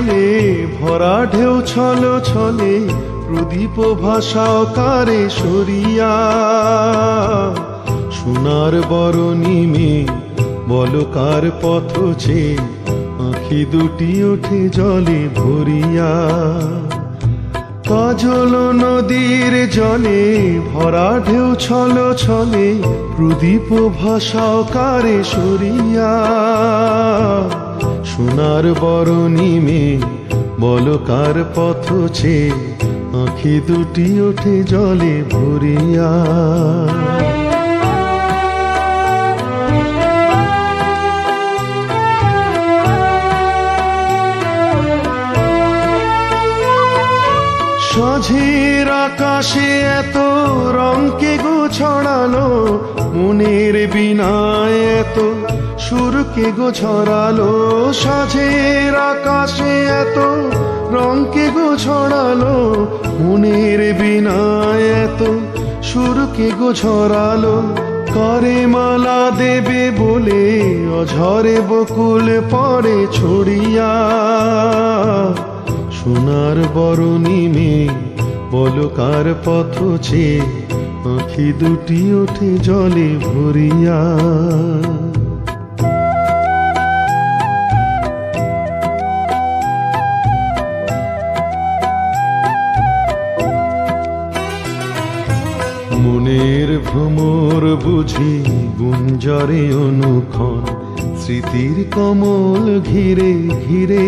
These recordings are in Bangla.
বলে ভরা ঢেউ ছল ছলে প্রদীপ ভাষা কারে সরিয়া সোনার বরণী মেয়ে বলো কার পথ চেয়ে আঁখি দুটি ওঠে জলে ভরিয়া কাজল নদীর জলে ভরা ঢেউ ছল ছলে প্রদীপ ভাষা কারে সরিয়া সোনার বরণী মেয়ে বলো কার পথ চেয়ে আঁখি দুটি ওঠে জলে ভরিয়া সাঁঝের আকাশে এত রঙকে গো ছড়ালো মনের বিনায় এত সুরকে গো ছড়ালো সাঁঝের আকাশে এত রঙকে গো ছড়ালো মনের বিনায় এত সুরকে গো ছড়ালো করে মালা দেবে বলে অঝরে বকুল পরে ছড়িয়া সোনার বরণী মেয়ে বলো কার পথ চেয়ে আঁখি দুটি ওঠে জলে ভরিয়া মনের ভ্রমর বুঝি গুঞ্জরে অনুক্ষণ স্মৃতির কমল ঘিরে ঘিরে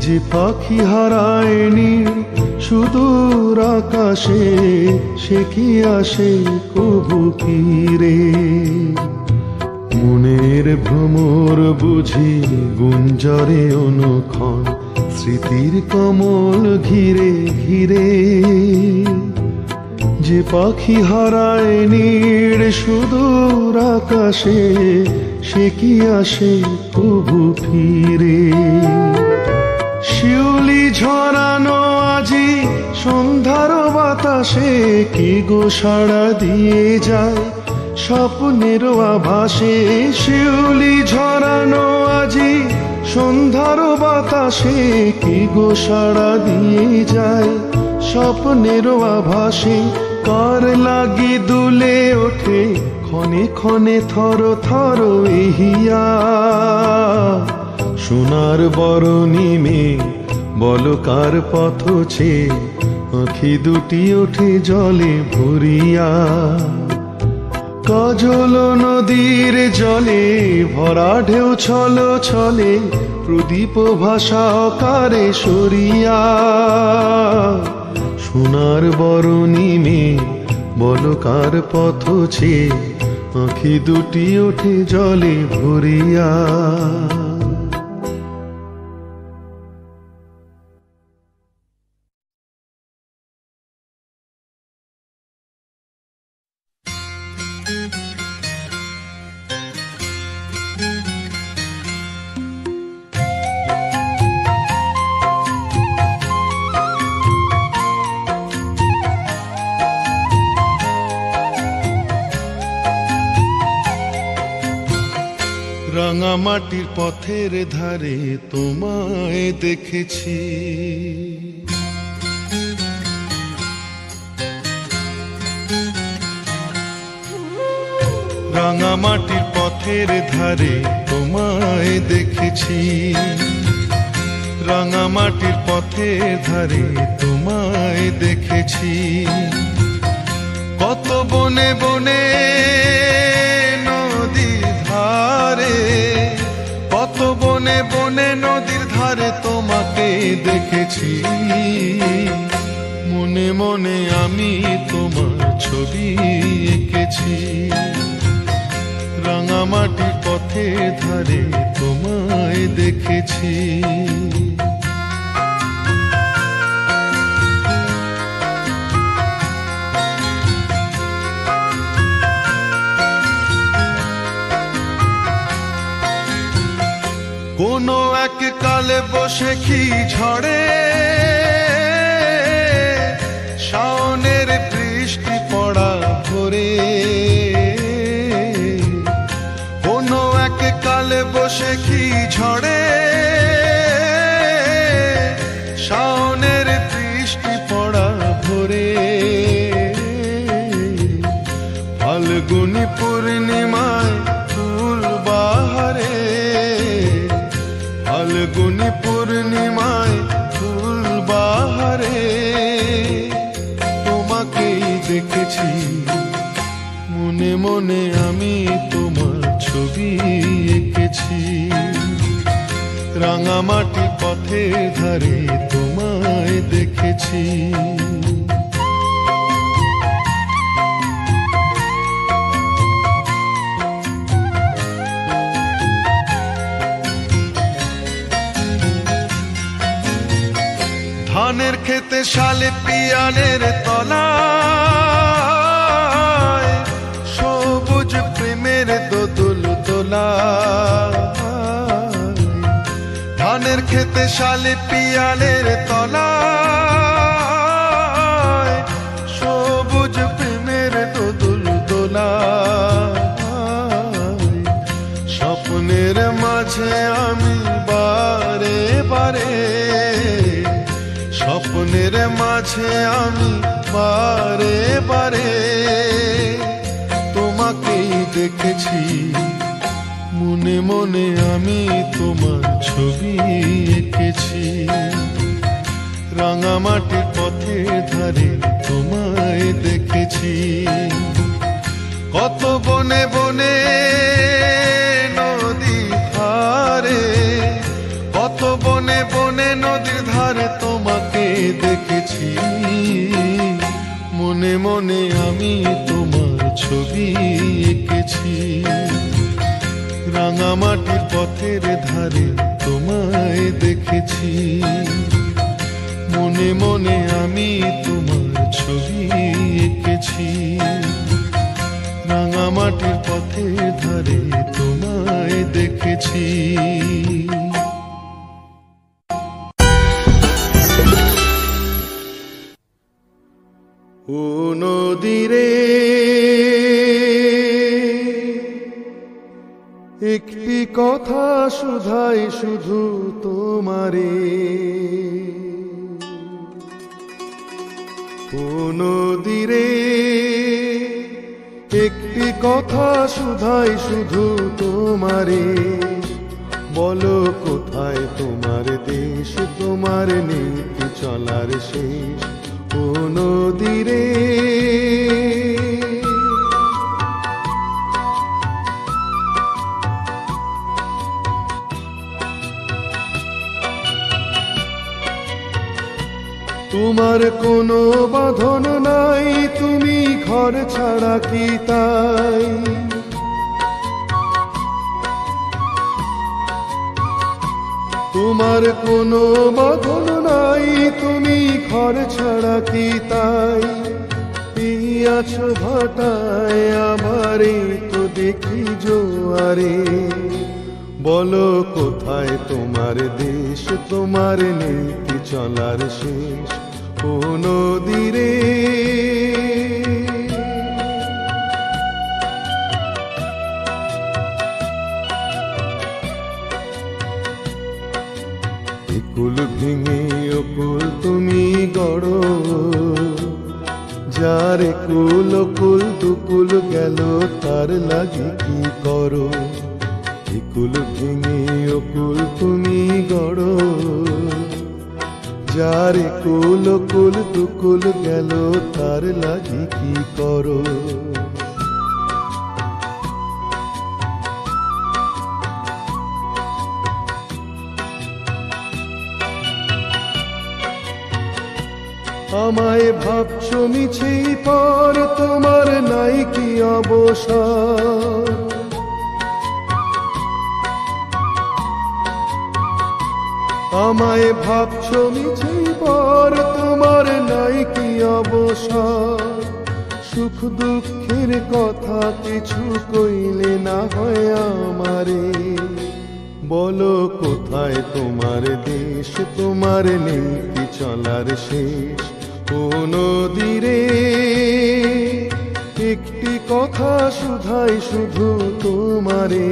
যে পাখি হারায় নীড় সুদূর আকাশে সে কি আসে কবু ফিরে মনের ভ্রমর বুঝি গুঞ্জরে অনুক্ষণ স্মৃতির কমল ঘিরে ঘিরে যে পাখি হারায় নীড় সুদূর আকাশে সে কি আসে কবু ফিরে শিউলি ঝরানো আজি সন্ধ্যার বাতাসে কি গো সাড়া দিয়ে যায় স্বপ্নের আভাসে শিউলি ঝরানো আজি সন্ধ্যার বাতাসে কি গো সাড়া দিয়ে যায় স্বপ্নের আভাসে কার লাগি দুলে ওঠে ক্ষণে ক্ষণে থর থর এহিয়া সোনার বরণী মেয়ে বলো কার পথ চেয়ে আঁখি দুটি ওঠে জলে ভরিয়া কাজল নদীর জলে ভরা ঢেউ ছল ছলে প্রদীপ ভাষা কারে সরিয়া সোনার বরণী মেয়ে বলো কার পথ চেয়ে আঁখি দুটি ওঠে জলে ভরিয়া রাঙা মাটির পথের ধারে তোমায় দেখেছি রাঙা মাটির পথের ধারে তোমায় দেখেছি রাঙা মাটির পথের ধারে তোমায় দেখেছি কত বনে বনে নদীর ধারে কত বনে বনে নদীর ধারে তোমাকে দেখেছি মনে মনে আমি তোমার ছবি এঁকেছি রাঙা মাটির পথের ধারে তোমায় দেখেছি কোনো এক কালে বসে কি ঝড়ে শাওনের বৃষ্টি পড়া ভোরে কোনো এক কালে বসে কি ঝড়ে ফাল্গুনি পূর্ণিমায় ফুল বাহারে তোমাকেই দেখেছি, মনে মনে আমি তোমার ছবি এঁকেছি। রাঙামাটি পথের ধারে তোমায় দেখেছি। ধানের খেতে শালে পিয়ালের তলায় সবুজ প্রেমের দোদুল দোলায়। ধানের খেতে শালে পিয়ালের তলায় সবুজ প্রেমের দোদুল দোলায়। স্বপ্নের মাঝে আমি বারে বারে, স্বপ্নের মাঝে আমি বারে বারে তোমাকেই দেখেছি, মনে মনে আমি তোমার ছবি এঁকেছি। রাঙামাটির পথের ধারে তোমায় দেখেছি। কত বনে বনে নদী ধারে, কত বনে বনে নদীর ধারে তোমাকে দেখেছি, মনে মনে আমি তোমার ছবি এঁকেছি। রাঙামাটির পথের ধারে তোমায় দেখেছি, মনে মনে আমি তোমার ছবি এঁকেছি। রাঙামাটির পথের ধারে তোমায় দেখেছি। ও নদীরে একটি কথা শুধাই শুধু তোমারে, ও নদীরে একটি কথা শুধাই শুধু তোমারে। বলো কোথায় তোমার দেশ, তোমার নীতি চলার শেষ, ও নদীরে। তোমার কোনো বাঁধন নাই, তুমি ঘর ছাড়া কি তাই? তোমার কোনো বাঁধন নাই, তুমি ঘর ছাড়া কি তাই? পিয়াছো ভাটায় আমারে তো দেখি জোয়ারে। বলো কোথায় তোমার দেশ, তোমার নীতি চলার শেষ, ও নদীরে। কুল ভেঙে অকুল তুমি গড়ো, যার কুল কুল দুকুল গেল তার লাগি কি করো? কুল ভেঙে অকুল তুমি গড়ো, যার কুল কুল দুকুল গেল তার লাগি কি করো? আমায় ভাবছো মিছে পর, তোমার নাই কি অবসর? আমায় ভাবছো মিছে পর, তোমার নাই কি অবসর? সুখ দুঃখের কথা কিছু কইলে না হয় আমারে। বলো কোথায় তোমার দেশ, তোমার নীতি চলার শেষ, ও নদীরে। একটি কথা শুধাই শুধু তোমারে,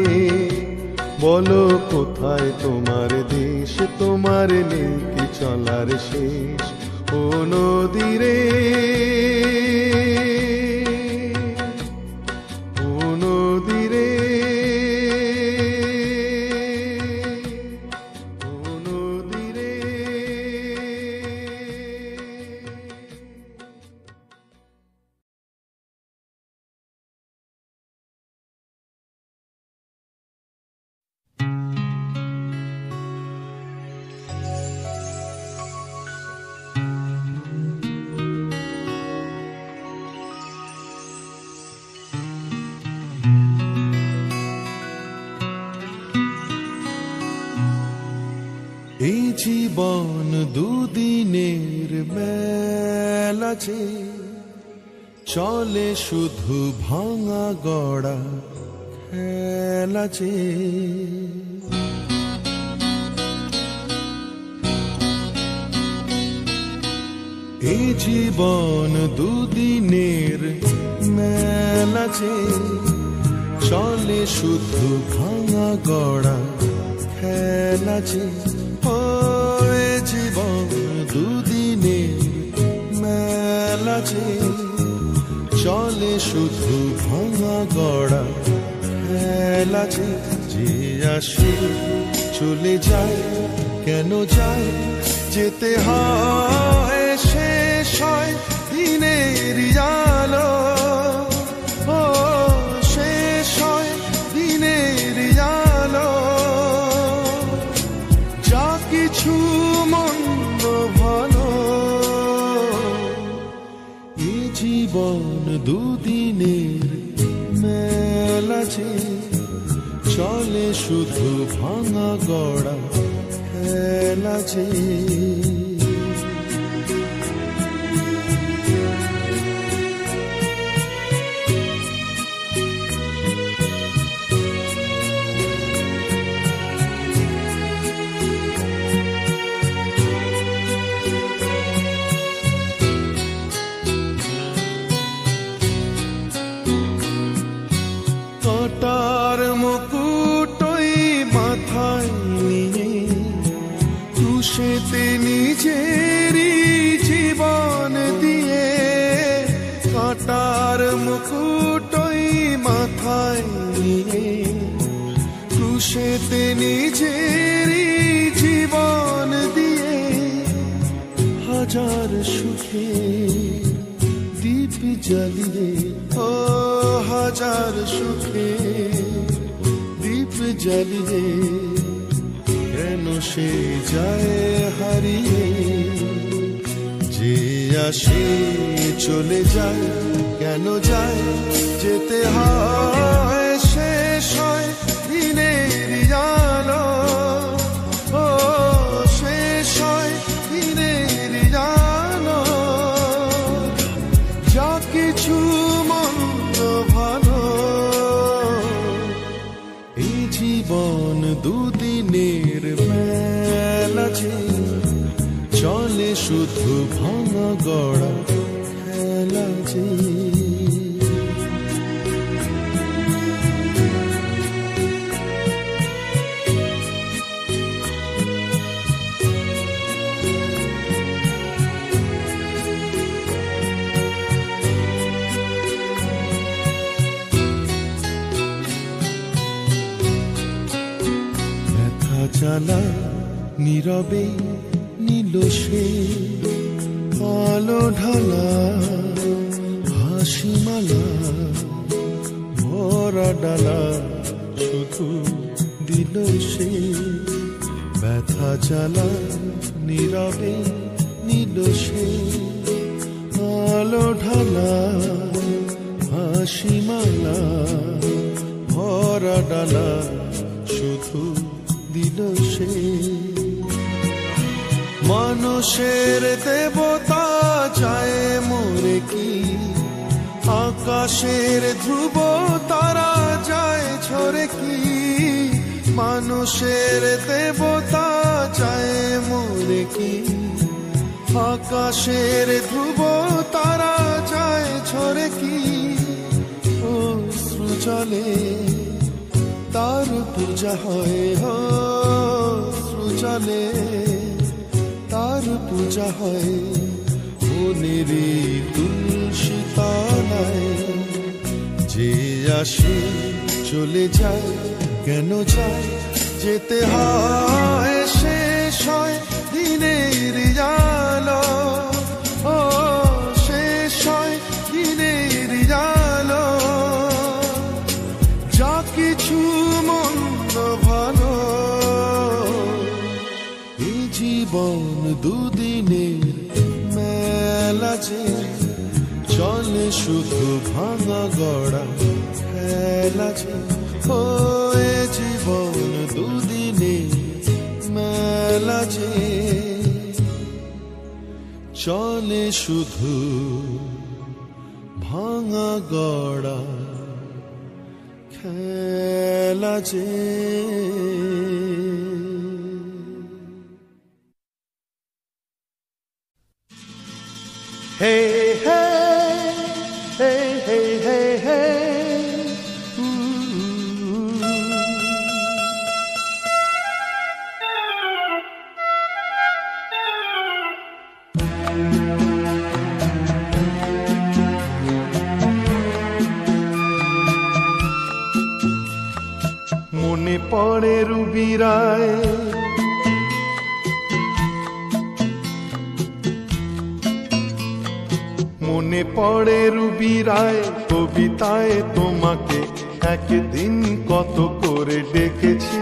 বলো কোথায় তোমার দেশ, তোমার নীতি চলার শেষ, ও নদীরে। ও নদীরে, ও এই জীবন দুদিনের মেলা যে, চলে শুধু ভাঙা গড়া খেলা যে। এই জীবন দুদিনের মেলা যে, চলে শুধু ভাঙা গড়া খেলা যে। ও জীবন দুদিনের মেলা যে, চলে শুধু ভাঙা গড়া খেলা যে। যে আসে চলে যায়, কেন যায়, যেতে হয়, শেষ হয় দিনের আলো। ও শেষ হয় দিনের আলো। যা কিছু মন্দ ভালো, এই জীবন দুদিনের মেলা যে, চলে শুধু ভাঙা গড়া খেলা যে। কাঁটার মুকুটই মাথায় নিয়ে, তুষেতে নিজেরই জীবন দিয়ে। কাঁটার মুকুটই মাথায় নিয়ে, তুষেতে নিজেরই জীবন দিয়ে। হাজার সুখে দীপ জ্বালিয়ে, ও হাজার সুখে দীপ জ্বালিয়ে, কেন সে যায় হারিয়ে। যে আসে চলে যায়, কেন যায়, যেতে হয়, শেষ হয় দিনের আলো। ও শেষ হয় দিনের আলো। যা কিছু মন্দ ভালো, এই জীবন দুদিনের মেলা যে, চলে শুধু ভাঙা গড়া খেলা যে। জ্বালা নীরবে নীল সে, আলো ঢালা হাসি মালা। ভরা ডালা শুধু দিল সে, ব্যথা জ্বালা নীরবে নীল সে, আলো ঢালা হাসি মালা। ভরা ডালা শুধু দিল সে। মানুষের দেবতা যায় মরে কি, আকাশের ধ্রুব তারা যায় ঝরে কি। মানুষের দেবতা যায় মরে কি, আকাশের ধ্রুব তারা যায় ঝরে কি। অশ্রু জলে তার পূজা হয়, অশ্রু জলে তার পূজা হয়। মনেরই তুলসী তলায় যে আসে চলে যায়, কেন যায়, যেতে হয়, শেষ হয় দিনের আলো। ও শেষ হয় দিনের আলো। যা কিছু মন্দ ভালো, এই জীবন দুদিনের মেলা যে, চলে শুধু ভাঙা গড়া খেলা যে। ও জীবন দুদিনের মেলা যে চলে শুধু ভাঙা গড়া খেলা যে হে হে হে হে হে হে মনে পড়ে রুবি রায় মনে পড়ে রুবি রায় কবিতায় তোমাকে একদিন কত করে ডেকেছি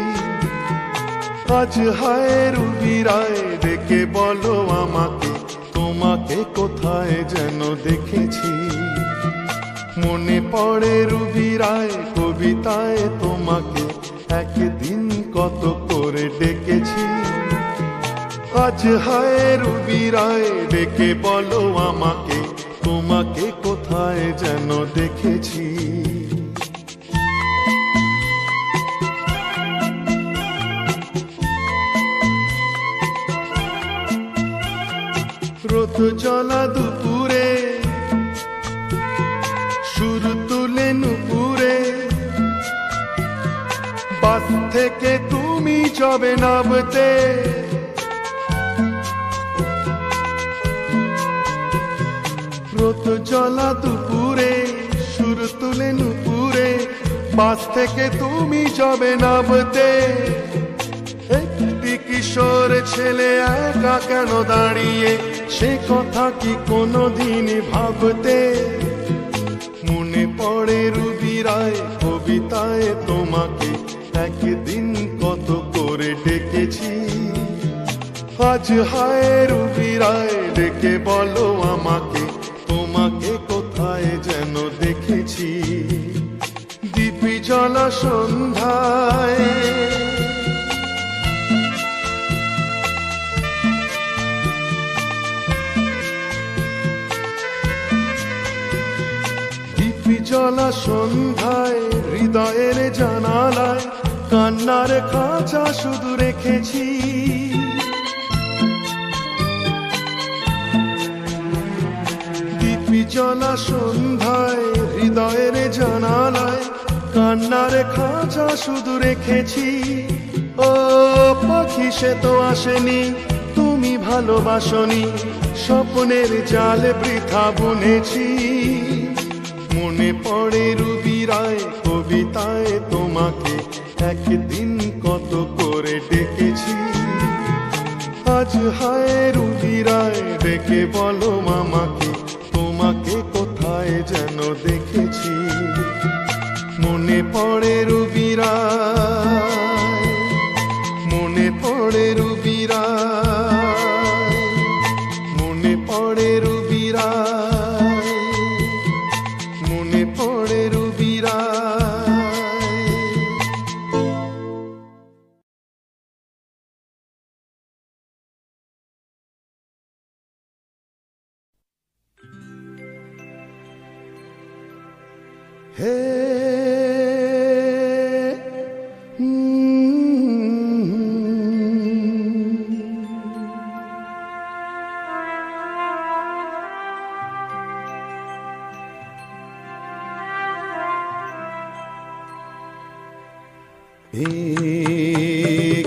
আজ হায় রুবি রায় ডেকে বলো আমাকে তোমাকে কোথায় যেন দেখেছি মনে পড়ে রুবি রায় কবিতায় তোমাকে একদিন কত করে ডেকেছি আজ হায় রুবি রায় ডেকে বলো আমাকে তোমাকে কোথায় যেন দেখেছি রোদ জ্বলা দুপুরে সুর তুলে নুপুরে বাস থেকে তুমি যাবে নামতে রোদ জ্বলা দুপুরে সুর তুলে নুপুরে বাস থেকে তুমি যাবে নামতে একটি কিশোর ছেলে একা কেন দাঁড়িয়ে সে কথা কি কোনোদিন ভাবতে মনে পড়ে রুবি রায় কবিতায় তোমাকে একদিন কত করে ডেকেছি আজ হায় রুবি রায় ডেকে বলো আমাকে তোমাকে কোথায় যেন দেখেছি দীপি জ্বলা সন্ধ্যায় দীপি জ্বলা সন্ধ্যায় হৃদয়ের জানালায় কান্নার খাঁচা শুধু রেখেছি দীপি জ্বলা সন্ধ্যায় হৃদয়ের জানালায় কান্নার খাঁচা শুধু রেখেছি ও পাখি সে তো আসেনি তুমি ভালোবাসনি স্বপ্নের জাল বৃথা বুনেছি মনে পড়ে রুবি রায় কবিতায় তোমাকে একদিন কত করে ডেকেছি আজ হায় রুবি রায় ডেকে বলো আমাকে তোমাকে কোথায় যেন দেখেছি মনে পড়ে রুবি রায় মনে পড়ে রুবি রায় মনে পড়ে রুবি রায় মনে পড়ে রুবি রায় হে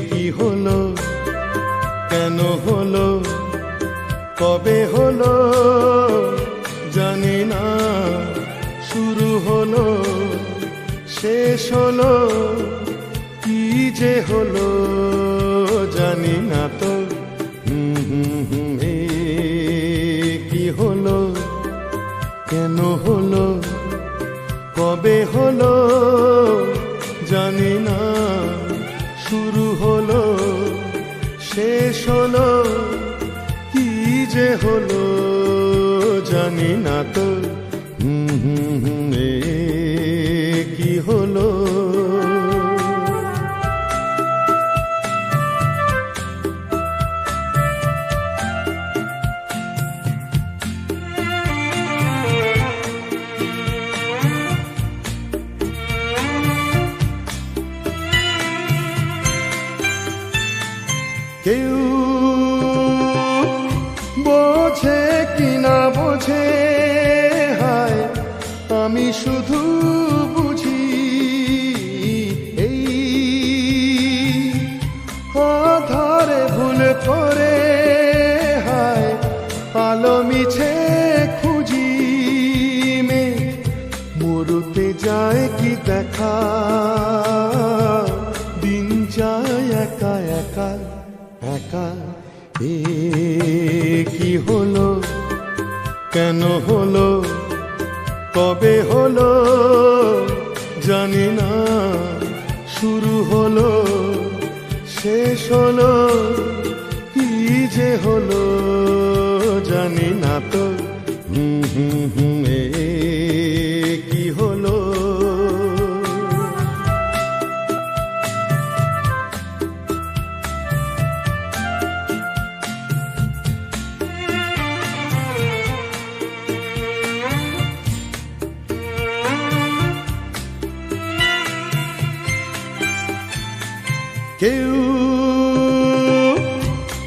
কি হলো কেন হলো কবে হলো জানি না শুরু হলো শেষ হলো কি যে হলো জানি না তো কি হলো কেন হলো কবে হলো জানি না শুরু হলো শেষ হলো কি যে হলো জানি না তো কি হলো আছে হায় আমি শুধু বুঝি এই আধারে ভুল করে হায় আলো মিছে খুঁজি মেঘ মরুতে যায় কি দেখা দিন যায় একা একা একা এ কি হলো কেন হলো কবে হলো জানি না শুরু হলো শেষ হলো কি যে হলো জানি না তো এ কি হলো কেউ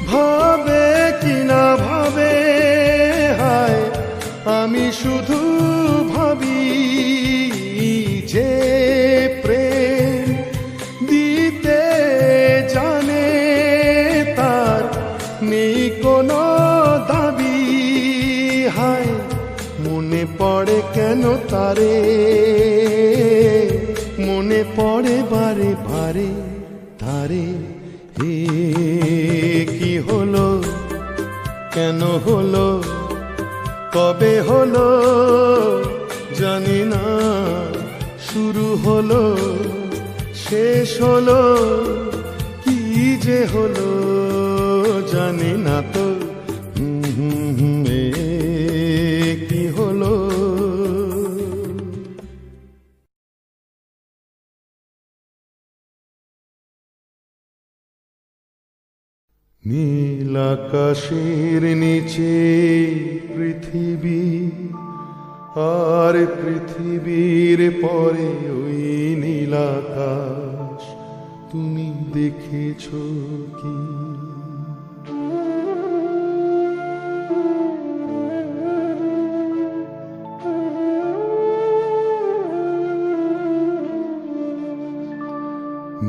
ভাবে কি না ভাবে হায় আমি শুধু ভাবি যে প্রেম দিতে জানে তার নেই কোনো দাবি হায় মনে পড়ে কেন তারে মনে পড়ে বারে বারে তারে এ কি হলো কেন হলো কবে হলো জানি না শুরু হলো শেষ হলো কি যে হলো জানি না তো এ কি হলো নীল আকাশের নিচে পৃথিবী আর পৃথিবীর পরে ওই নীল আকাশ তুমি দেখেছো কি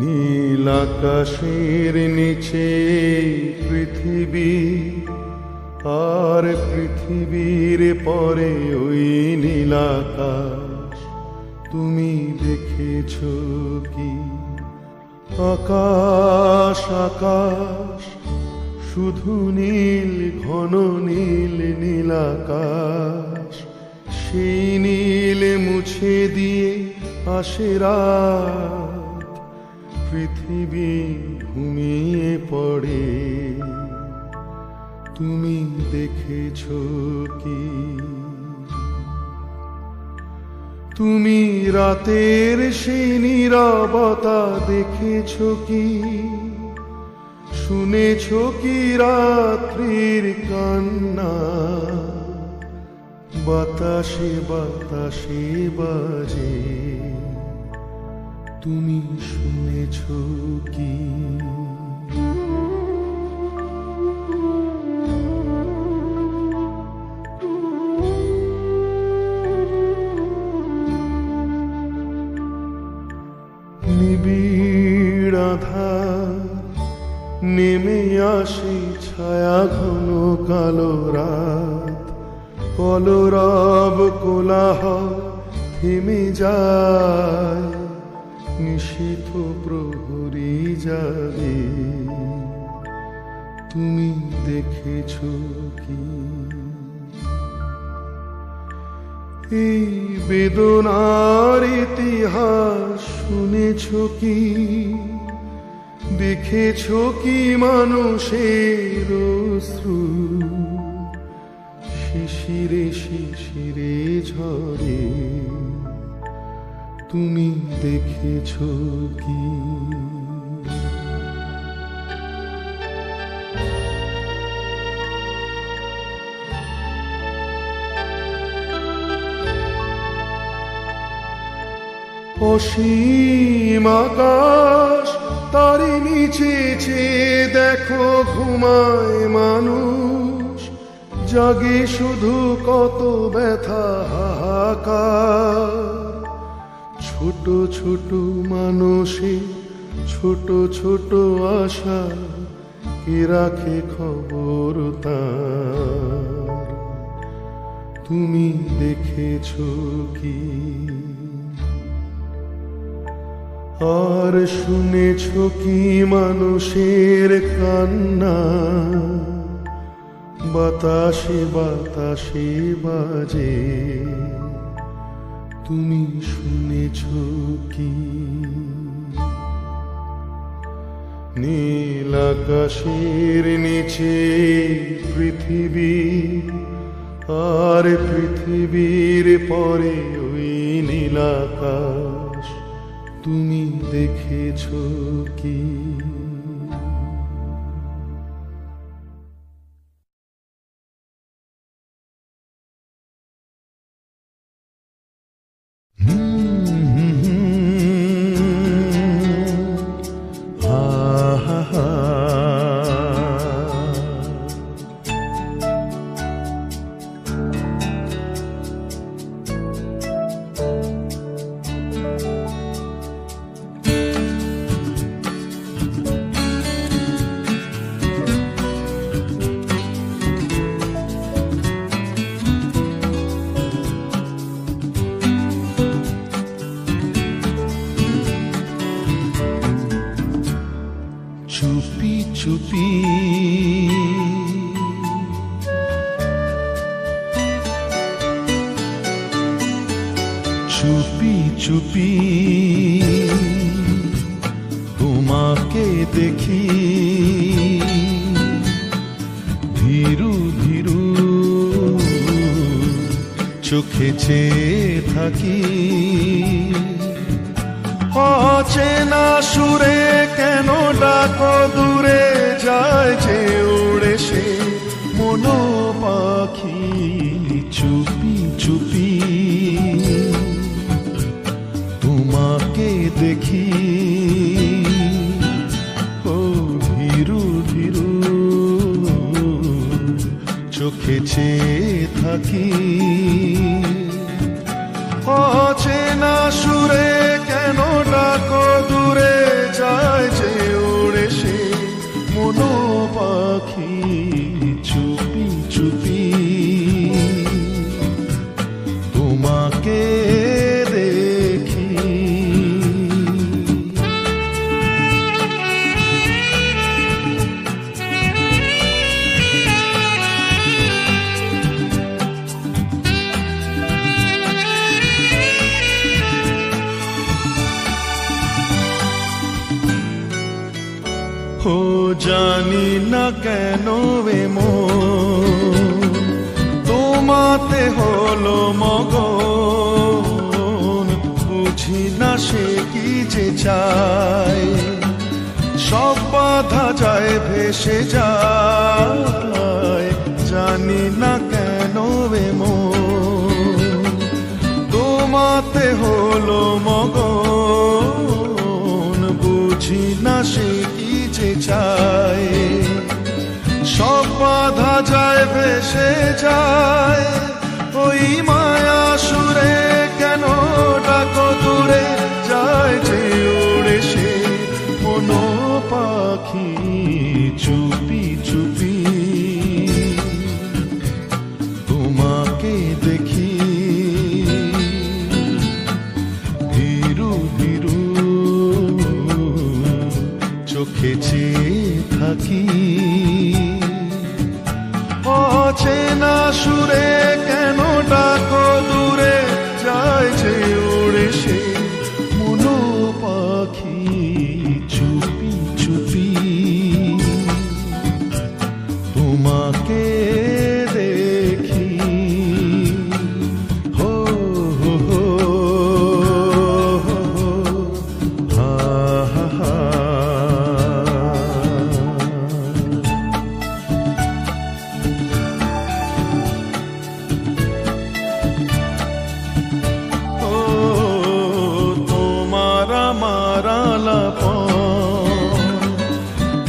নীল আকাশের নিচে পৃথিবী আর পৃথিবীর পরে ওই নীল আকাশ তুমি দেখেছো কি আকাশ আকাশ শুধু নীল ঘন নীল নীল আকাশ সেই নীল মুছে দিয়ে আসে রাত পৃথিবী ঘুমিয়ে পড়ে তুমি দেখেছো কি তুমি রাতের সেই নীরবতা দেখেছো কি শুনেছো কি রাত্রির কান্না বাতাসে বাতাসে বাজে তুমি শুনেছো কি নিবিড় আধার নেমে আসে ছায়া ঘন কালো রাত কলরব কোলাহল থেমে যায় নিশীথ প্রহরী যাবে তুমি দেখেছো কি এই বেদনার ইতিহাস শুনেছো কি দেখেছো কি মানুষের অশ্রু শিশিরে শিশিরে ঝরে তুমি দেখেছো কি অসীম আকাশ তারই নিচে চেয়ে দেখো ঘুমায় মানুষ জাগে শুধু কত ব্যথা হাহাকার, ছোট ছোট মানুষে ছোট ছোট আশা, কে রাখে খবর তার? তুমি দেখেছো কি আর শুনেছো কি মানুষের কান্না? বাতাসে বাতাসে বাজে, তুমি শুনেছো কি? নীল আকাশের নিচে পৃথিবী, আর পৃথিবীর পরে ওই নীল আকাশ, তুমি দেখেছো কি? চুপি চুপি চুপি চুপি তোমাকে দেখি, ধীরু ধীরু চোখে চেয়ে থাকি। অচেনা সুরে কেন ডাকো দূরে যায় যে উড়ে সে মনো পাখি। চুপি চুপি তোমাকে দেখি, ও ধীরু ধীরু চোখে চেয়ে থাকি। অচেনা সুরে কেন ডাকো দূরে যায় যে উড়ে সে মনো পাখি। চুপি চুপি তোমাকে দেখি। ও জানি না কেন এমন তোমাতে হলো মগন, বুঝি না সে কি যে চায়। সব বাধা যায় ভেসে যায়, জানি না কেন এমন তোমাতে হলো মগন, বুঝি না সে চায়। সব বাধা যায় ভেসে যায়, ওই মায়া সুরে কেন ডাকো দূরে যায় যে উড়ে সে মনো পাখি। চুপি চুপি তোমাকে দেখি, ধীরু ধীরু চোখে চেয়ে থাকি। অচেনা সুরে কেন ডাকো দূরে যায় যে উড়ে সে মনো পাখি। চুপি চুপি তোমাকে দেখি। হো হো হো হা হা হা।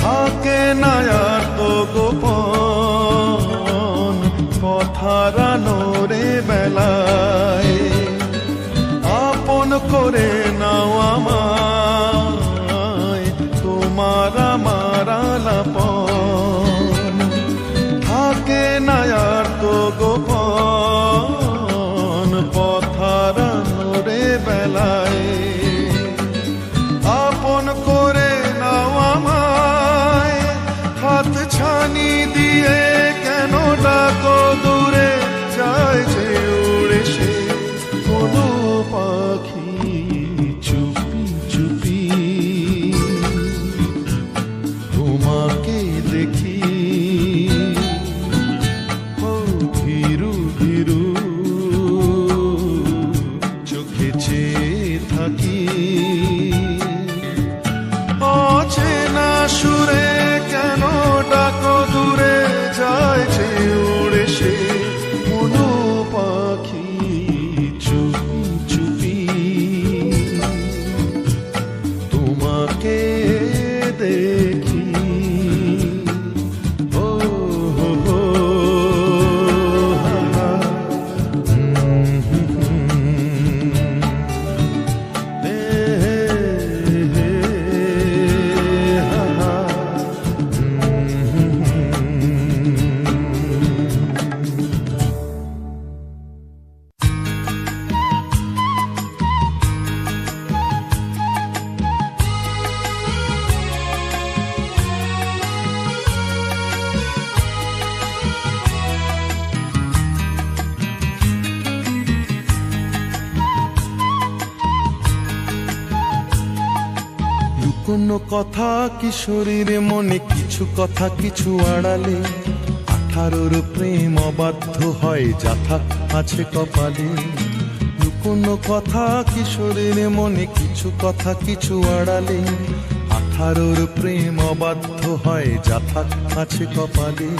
থাকে না আর তো গোপন, লুকোনো কথা কিশোরীর মনে, কিছু কথা কিছু আড়ালে। 18 প্রেম অবাধ্য হয়, যাথা আছে কপালে। লুকোনো কথা কিশোরীর মনে, কিছু কথা কিছু আড়ালে। 18 প্রেম অবাধ্য হয়, যাথা আছে কপালে।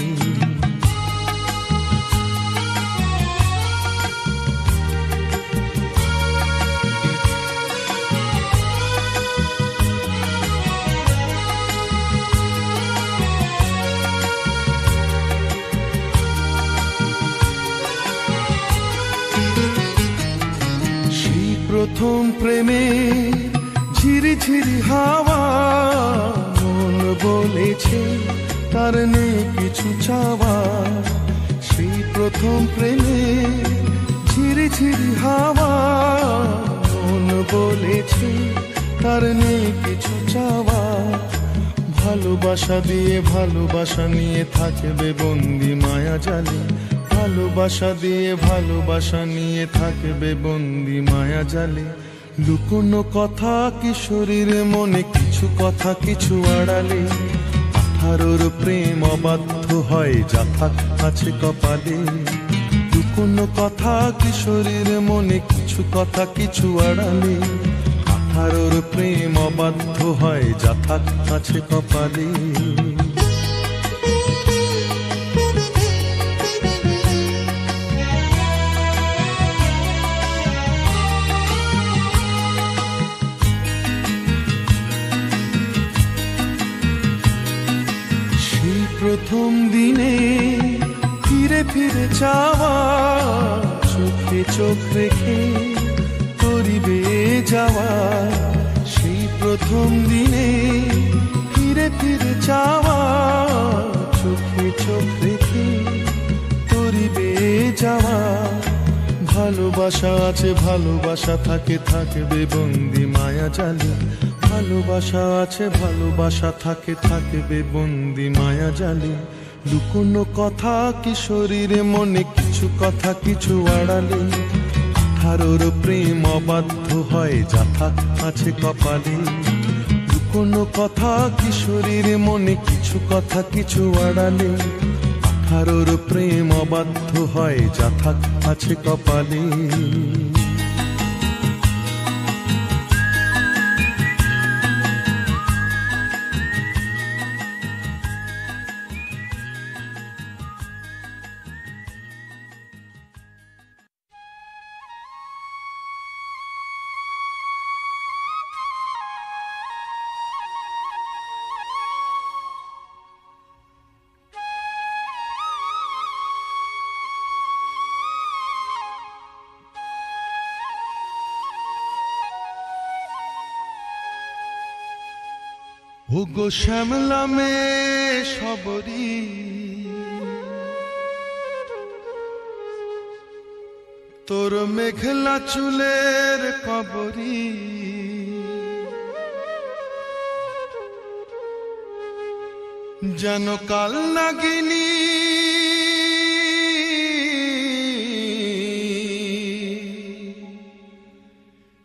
প্রথম প্রেমে ঝিরি ঝিরি হাওয়া, মন বলেছে তার নেই কিছু চাওয়া। সেই প্রথম প্রেমে ঝিরি ঝিরি হাওয়া, মন বলেছে তার নেই কিছু চাওয়া। ভালোবাসা দিয়ে ভালোবাসা নিয়ে থাকবে বন্দি মায়া জালে। ভালোবাসা দিয়ে ভালোবাসা নিয়ে থাকবে বন্দি মায়া জালে। লুকোনো কথা কিশোরীর মনে, কিছু কথা কিছু আড়ালে। 18 প্রেম অবাধ্য হয়, যাথা আছে কপালে। লুকোনো কথা কিশোরীর মনে, কিছু কথা কিছু আড়ালে। 18 প্রেম অবাধ্য হয়, যাথা আছে কপালে। প্রথম দিনে ফিরে ফিরে চাওয়া, চোখে চোখ রেখে করিবে যাওয়া। সেই প্রথম দিনে ফিরে ফিরে চাওয়া, চোখে চোখ রেখে করিবে যাওয়া। ভালোবাসা আছে ভালোবাসা থাকে, থাকবে বন্দি মায়া জালে। ভালোবাসা আছে ভালোবাসা থাকে, থাকবে বন্দি মায়া জালে। লুকোনো কথা কিশোরীর মনে, কিছু কথা কিছু আড়ালে। 18 প্রেম অবাধ্য হয়, যাথা আছে কপালে। লুকোনো কথা কিশোরীর মনে, কিছু কথা কিছু আড়ালে। 18 প্রেম অবাধ্য হয়, যাথা আছে কপালে। ওগো শ্যামলা মে সবরি, তোর মেঘলা চুলের কবরি। যেন কাল নাগিনী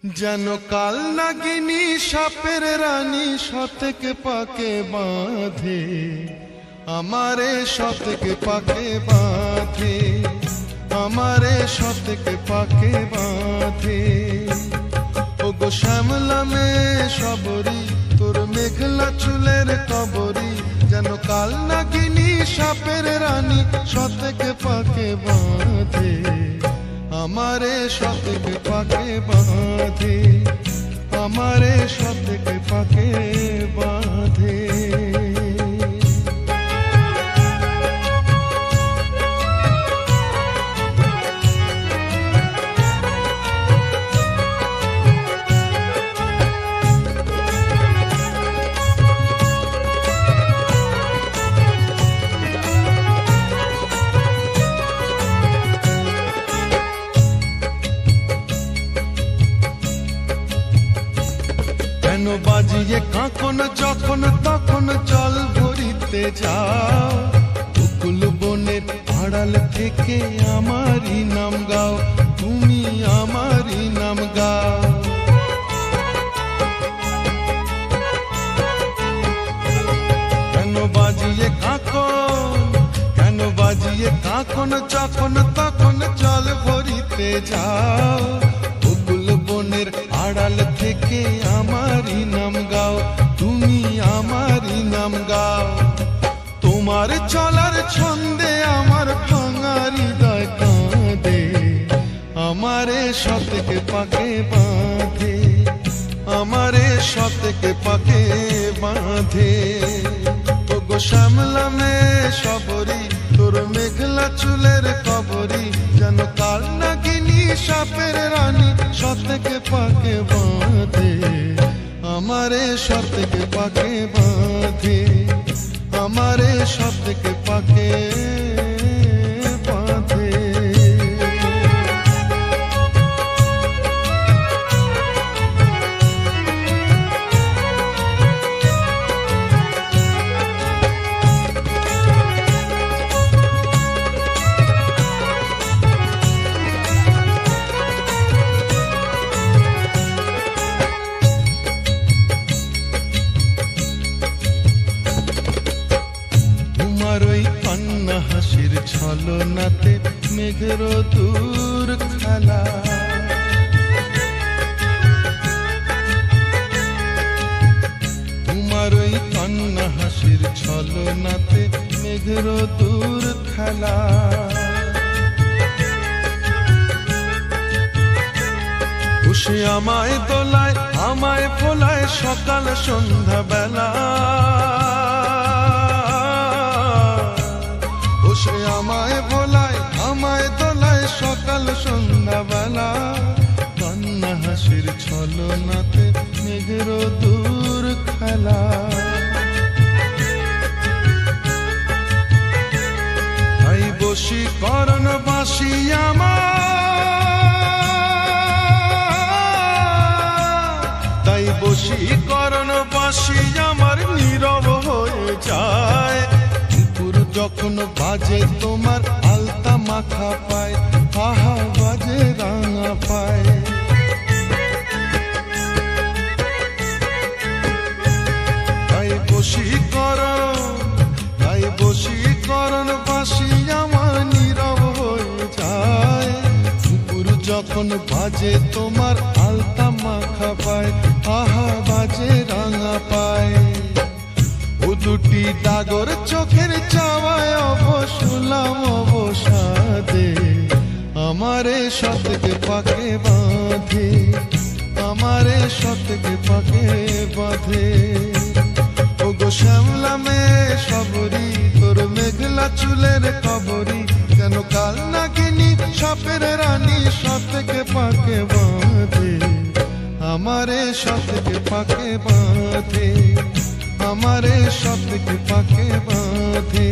যেন কাল নাগিনী সাপের রানী, শতকে পাকে বাঁধে আমারে, শতকে পাকে বাঁধে আমারে, শতকে পাকে বাঁধে। ওগো শ্যামলা মে সবরি, তোর মেঘলা চুলের কবরি। যেন কাল নাগিনী সাপের রানী, শতকে পাকে বাঁধে আমারে, শতকে পাকে বাঁধে আমারে, শতকে পাকে বাঁধে। বাজিয়ে কাঁকন যখন তখন জল ভরিতে যাও, বকুল বনের আড়াল থেকে আমারই নাম গাও, তুমি আমারই নাম গাও। বাজিয়ে কাঁখন যখন তখন জল ভরিতে যাও, বকুল বনের আড়াল থেকে আমারই নাম গাও, তুমি আমারই নাম গাও। তোমার চলার ছন্দে আমার ভাঙা হৃদয় কাঁদে, আমারে শতকে পাকে বাঁধে, আমারে শতকে পাকে বাঁধে। ওগো শ্যামলা মেয়ে সবরি, তোর মেঘলা চুলের কবরি, যেন কাল নাগিনী সাপের রানী শতকে পাকে বাঁধে, আমারে শতকে পাকে বাঁধে, আমারে শতকে পাকে বাঁধে। হাসির ছলনাতে মেঘের দূর খেলা, তোমার ওই কান্না হাসির ছলনাতে মেঘের দূর খেলা। খুশি আমায় দোলায় আমায় ফোলায় সকাল সন্ধ্যা বেলা, সে আমায় ভোলায় আমায় দোলায় সকাল সন্ধ্যা বেলা। কান্না হাসির ছলনাতে মেঘের দূর খেলা, তাই বশীকরণ বাঁশি আমার, তাই বশীকরণ বাঁশি আমার নীরব হয়ে যায়। যখন বাজে তোমার আলতা মাখা পায়, আহা বাজে রাঙা পায়। তাই বশীকরণ বাঁশি আমার নীরব হয়ে যায়। দুপুর যখন বাজে তোমার আলতা মাখা পায়, আহা বাজে রাঙা পায়। ও দুটি ডাগর চোখের চাওয়ায় অবসলাম অবসাদে, আমারে শতকে পাকে বাঁধে, আমারে শতকে পাকে বাঁধে। ওগো শ্যামলা মেয়ে সবরি, তোর মেঘলা চুলের কবরি, যেন কাল নাগিনী সাপের রানী শতকে পাকে বাঁধে, আমারে শতকে পাকে বাঁধে, আমারে শতকে পাকে বাঁধে।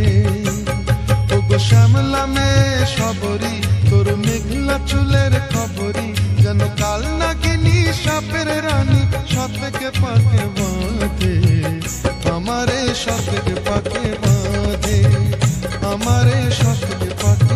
ওগো শ্যামলা মেয়ে সবরি, তোর মেঘলা চুলের খবরি, যেন কাল নাগিনী সাপের রানী শতকে পাকে বাঁধে, আমারে শতকে পাকে বাঁধে, আমারে শতকে পাকে